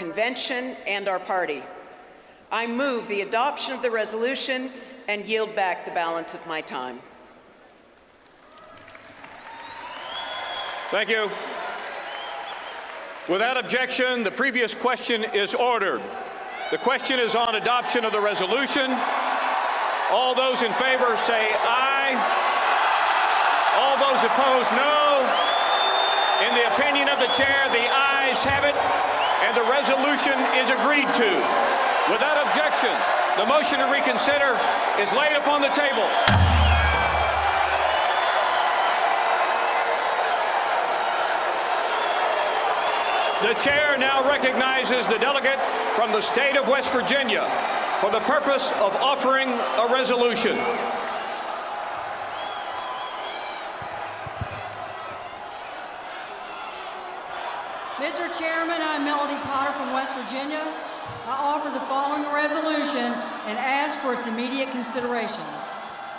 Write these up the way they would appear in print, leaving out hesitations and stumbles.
convention and our party. I move the adoption of the resolution and yield back the balance of my time. Thank you. Without objection, the previous question is ordered. The question is on adoption of the resolution. All those in favor say aye. All those opposed, no. In the opinion of the chair, the ayes have it, and the resolution is agreed to. Without objection, the motion to reconsider is laid upon the table. The chair now recognizes the delegate from the state of West Virginia for the purpose of offering a resolution. Mr. Chairman, I'm Melody Potter from West Virginia. I offer the following resolution and ask for its immediate consideration.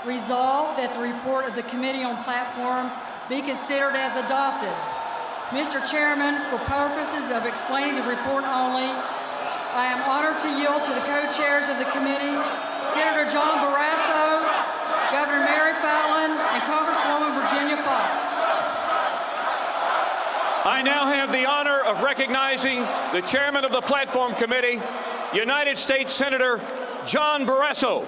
Resolved that the report of the Committee on Platform be considered as adopted. Mr. Chairman, for purposes of explaining the report only, I am honored to yield to the co-chairs of the committee, Senator John Barrasso, Governor Mary Fallin, and Congresswoman Virginia Foxx. I now have the honor of recognizing the chairman of the Platform Committee, United States Senator John Barrasso.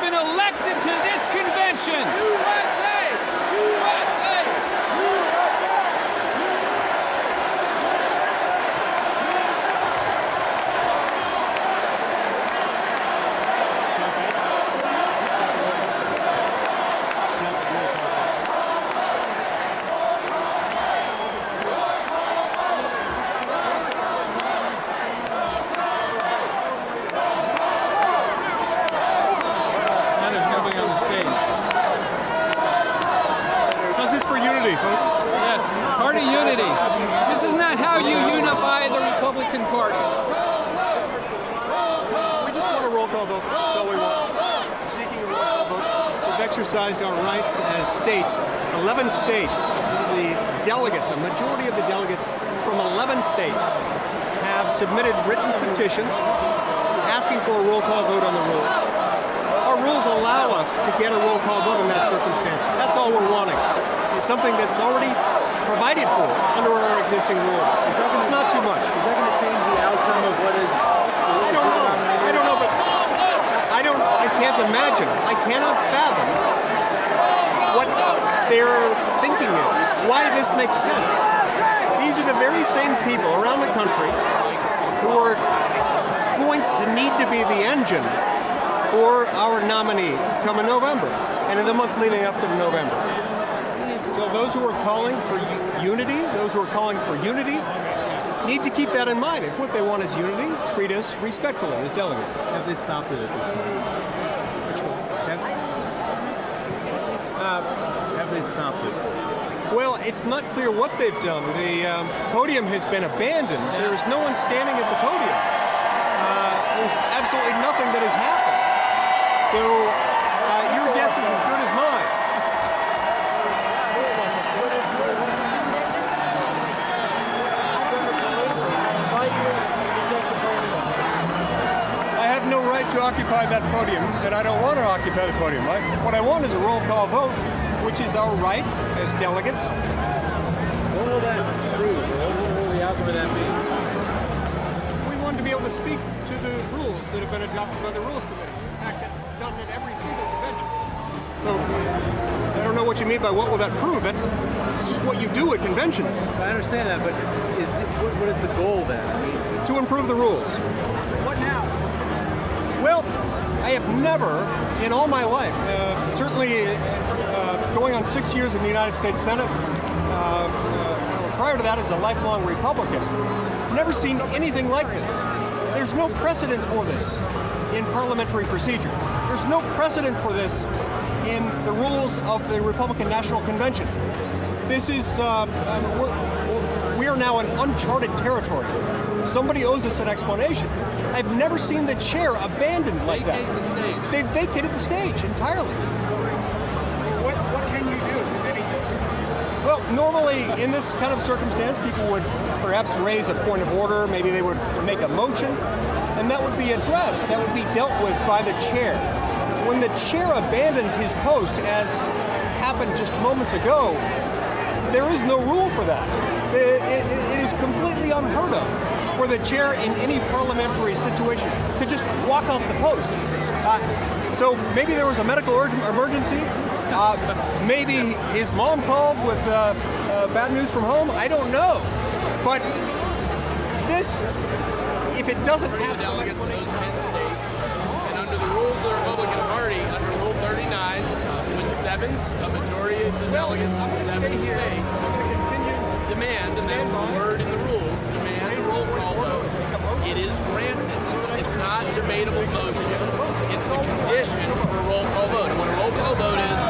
Elected to this convention. USA! USA! Folks. Yes, party unity. This is not how you unify the Republican Party. We just want a roll call vote. That's all we want. We're seeking a roll call vote. We've exercised our rights as states. 11 states, the delegates, a majority of the delegates from 11 states have submitted written petitions asking for a roll call vote on the rule. Our rules allow us to get a roll call vote in that circumstance. That's all we're wanting. It's something that's already provided for under our existing rules. It's not too much. Is that going to change the outcome of what is? I don't know. I don't know, but I can't imagine. I cannot fathom what their thinking is. Why this makes sense. These are the very same people around the country who are going to need to be the engine for our nominee come in November and in the months leading up to November. So those who are calling for unity, need to keep that in mind. If what they want is unity, treat us respectfully as delegates. Have they stopped it at this point? Which one? Have they stopped it? Well, it's not clear what they've done. The podium has been abandoned. There is no one standing at the podium. There's absolutely nothing that has happened. So your guess is as good as mine. to occupy that podium, and I don't want to occupy the podium. What I want is a roll call vote, which is our right as delegates. What will that prove? What will the outcome of that be? We want to be able to speak to the rules that have been adopted by the Rules Committee. In fact, that's done at every single convention. So I don't know what you mean by what will that prove. It's just what you do at conventions. I understand that, but what is the goal then? I mean, To improve the rules. what now? Well, I have never, in all my life, certainly going on 6 years in the United States Senate, prior to that as a lifelong Republican, never seen anything like this. There's no precedent for this in parliamentary procedure. There's no precedent for this in the rules of the Republican National Convention. This is, we are now in uncharted territory. Somebody owes us an explanation. I've never seen the chair abandoned like that. Vacate the stage. They vacated the stage entirely. What can you do? Anything? Well, normally in this kind of circumstance, people would perhaps raise a point of order. Maybe they would make a motion, and that would be addressed. That would be dealt with by the chair. When the chair abandons his post, as happened just moments ago, there is no rule for that. It is completely unheard of for the chair in any parliamentary situation to just walk off the post. So maybe there was a medical emergency. Maybe his mom called with bad news from home. I don't know. But this, if it doesn't have some delegates in those 10 states, and under the rules of the Republican Party, under Rule 39, when a majority of the delegates in 7 states demand, and that's the word in the rules, demand a roll call vote, it is granted. It's not debatable motion. It's a condition for a roll call vote. And what a roll call vote is